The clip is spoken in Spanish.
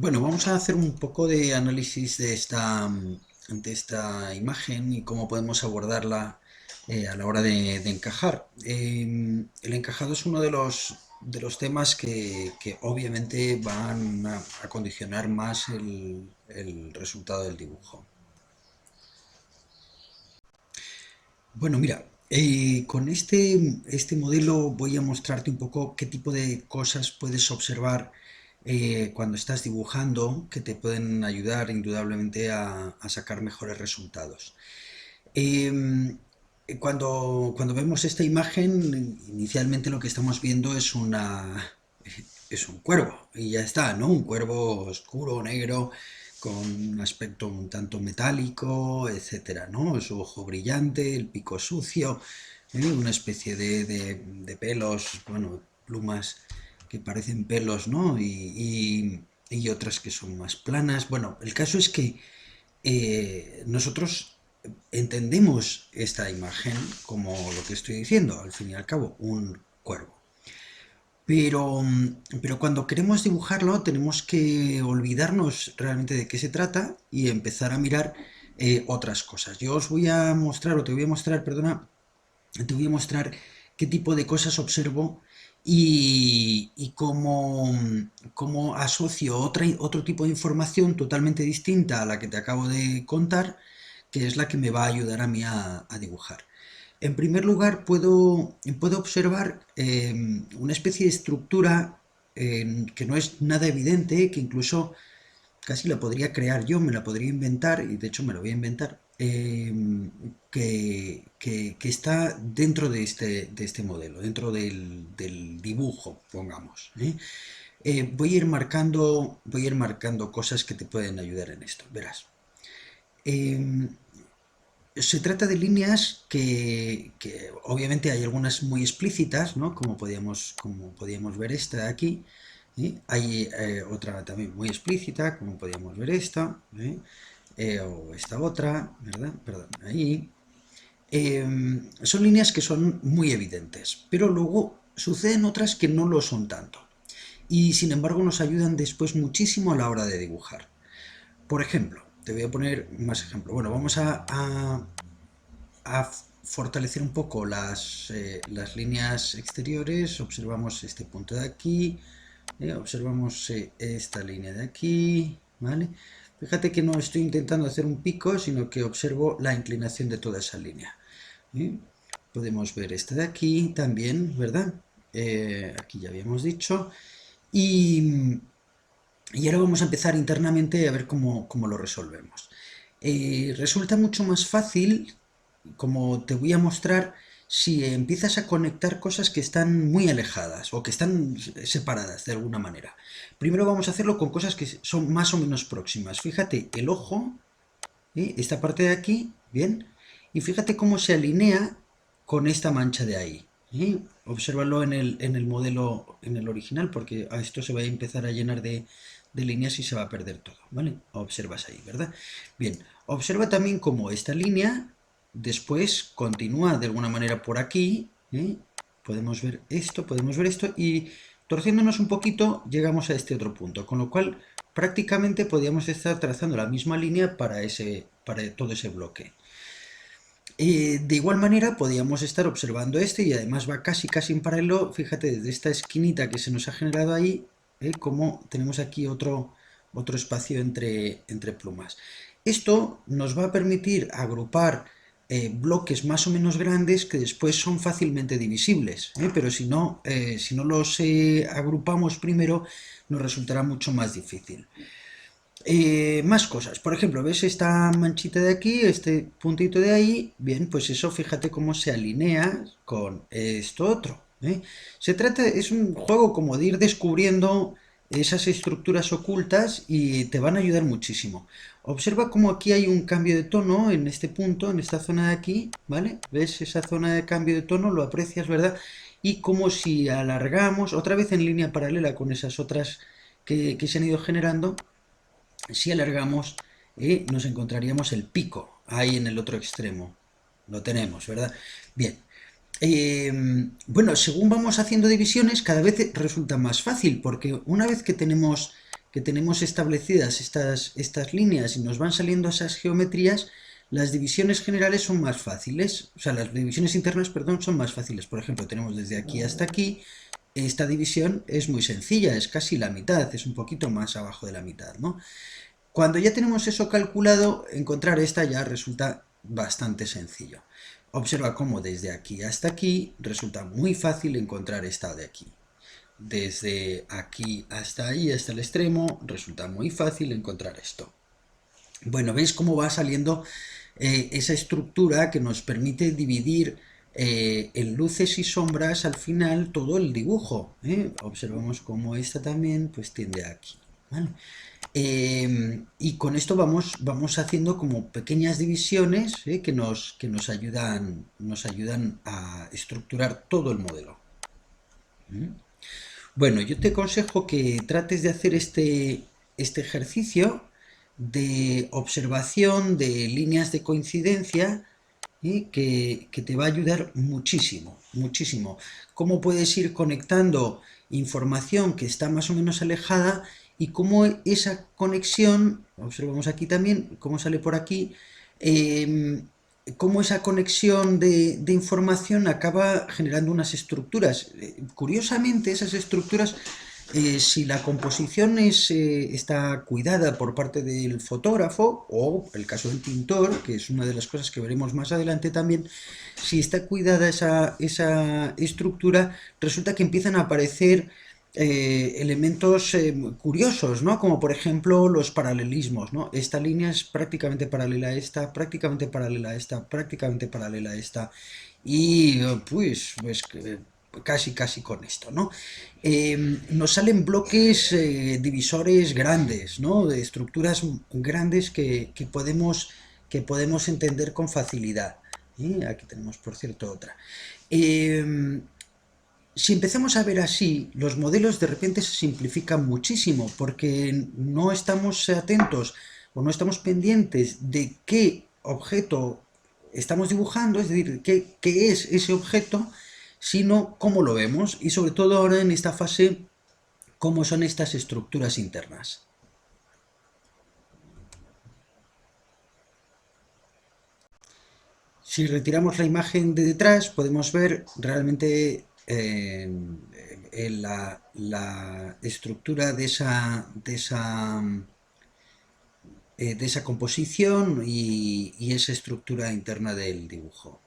Bueno, vamos a hacer un poco de análisis de esta imagen y cómo podemos abordarla a la hora de encajar. El encajado es uno de los temas que obviamente van a condicionar más el resultado del dibujo. Bueno, mira, con este modelo voy a mostrarte un poco qué tipo de cosas puedes observar cuando estás dibujando que te pueden ayudar indudablemente a sacar mejores resultados. Eh, cuando vemos esta imagen, inicialmente lo que estamos viendo es un cuervo, y ya está, ¿no? Un cuervo oscuro, negro, con un aspecto un tanto metálico, etcétera, ¿no? Su ojo brillante, el pico sucio, una especie de pelos, bueno, plumas que parecen pelos, ¿no? Y otras que son más planas. Bueno, el caso es que nosotros entendemos esta imagen como lo que estoy diciendo, al fin y al cabo, un cuervo. Pero cuando queremos dibujarlo tenemos que olvidarnos realmente de qué se trata y empezar a mirar otras cosas. Yo os voy a mostrar, o te voy a mostrar, perdona, te voy a mostrar qué tipo de cosas observo y cómo asocio otro tipo de información totalmente distinta a la que te acabo de contar, que es la que me va a ayudar a mí a dibujar. En primer lugar, puedo observar una especie de estructura que no es nada evidente, que incluso casi la podría crear yo, me la podría inventar, y de hecho me la voy a inventar, que está dentro de este modelo, dentro del dibujo, pongamos. Voy a ir marcando cosas que te pueden ayudar en esto, verás. Eh, Se trata de líneas que obviamente hay algunas muy explícitas, ¿no? Como podíamos ver esta de aquí. Hay otra también muy explícita, como podíamos ver esta. O esta otra, ¿verdad? Perdón, ahí. Son líneas que son muy evidentes, pero luego suceden otras que no lo son tanto. Y sin embargo nos ayudan después muchísimo a la hora de dibujar. Por ejemplo, te voy a poner más ejemplo. Bueno, vamos a fortalecer un poco las líneas exteriores. Observamos este punto de aquí, observamos esta línea de aquí, ¿vale? Fíjate que no estoy intentando hacer un pico, sino que observo la inclinación de toda esa línea. ¿Eh? Podemos ver esta de aquí también, ¿verdad? Aquí ya habíamos dicho. Y, y ahora vamos a empezar internamente a ver cómo lo resolvemos. Resulta mucho más fácil, como te voy a mostrar, si empiezas a conectar cosas que están muy alejadas o que están separadas de alguna manera. Primero vamos a hacerlo con cosas que son más o menos próximas. Fíjate, el ojo, esta parte de aquí, bien, y fíjate cómo se alinea con esta mancha de ahí. Obsérvalo en el modelo, en el original, porque a esto se va a empezar a llenar de líneas y se va a perder todo, ¿vale? Observas ahí, ¿verdad? Bien, observa también cómo esta línea después continúa de alguna manera por aquí, podemos ver esto, y torciéndonos un poquito llegamos a este otro punto, con lo cual prácticamente podríamos estar trazando la misma línea para todo ese bloque. De igual manera podríamos estar observando este y además va casi en paralelo, fíjate, desde esta esquinita que se nos ha generado ahí, como tenemos aquí otro espacio entre plumas. Esto nos va a permitir agrupar bloques más o menos grandes que después son fácilmente divisibles, pero si no los agrupamos primero nos resultará mucho más difícil. Más cosas, por ejemplo, ¿ves esta manchita de aquí, este puntito de ahí? Bien, pues eso fíjate cómo se alinea con esto otro. Es un juego como de ir descubriendo esas estructuras ocultas y te van a ayudar muchísimo. Observa cómo aquí hay un cambio de tono en este punto, en esta zona de aquí, ¿vale? ¿Ves esa zona de cambio de tono? Lo aprecias, ¿verdad? Y como si alargamos, otra vez en línea paralela con esas otras que se han ido generando, si alargamos, nos encontraríamos el pico ahí en el otro extremo. Lo tenemos, ¿verdad? Bien. Bueno, según vamos haciendo divisiones, cada vez resulta más fácil, porque una vez que tenemos que tenemos establecidas estas líneas y nos van saliendo esas geometrías, las divisiones generales son más fáciles, o sea, las divisiones internas, perdón, son más fáciles. Por ejemplo, tenemos desde aquí hasta aquí, esta división es muy sencilla, es casi la mitad, es un poquito más abajo de la mitad, ¿no? Cuando ya tenemos eso calculado, encontrar esta ya resulta bastante sencillo. Observa cómo desde aquí hasta aquí resulta muy fácil encontrar esta de aquí. Desde aquí hasta ahí, hasta el extremo, resulta muy fácil encontrar esto. Bueno, ¿veis cómo va saliendo esa estructura que nos permite dividir en luces y sombras al final todo el dibujo? Observamos cómo esta también pues tiende aquí, ¿vale? Y con esto vamos haciendo como pequeñas divisiones nos ayudan a estructurar todo el modelo. ¿Mm? Bueno, yo te aconsejo que trates de hacer este ejercicio de observación de líneas de coincidencia, que te va a ayudar muchísimo, muchísimo. Cómo puedes ir conectando información que está más o menos alejada y cómo esa conexión, observamos aquí también, cómo sale por aquí, eh, cómo esa conexión de información acaba generando unas estructuras. Curiosamente, esas estructuras, si la composición está cuidada por parte del fotógrafo, o el caso del pintor, que es una de las cosas que veremos más adelante también, si está cuidada esa estructura, resulta que empiezan a aparecer elementos curiosos, ¿no? Como por ejemplo los paralelismos, ¿no? Esta línea es prácticamente paralela a esta, prácticamente paralela a esta, prácticamente paralela a esta, y pues casi con esto, ¿no? Nos salen bloques divisores grandes, ¿no? De estructuras grandes que podemos entender con facilidad. Aquí tenemos, por cierto, otra. Eh, si empezamos a ver así, los modelos de repente se simplifican muchísimo porque no estamos atentos o no estamos pendientes de qué objeto estamos dibujando, es decir, qué es ese objeto, sino cómo lo vemos y sobre todo ahora en esta fase, cómo son estas estructuras internas. Si retiramos la imagen de detrás, podemos ver realmente la estructura de esa composición y esa estructura interna del dibujo.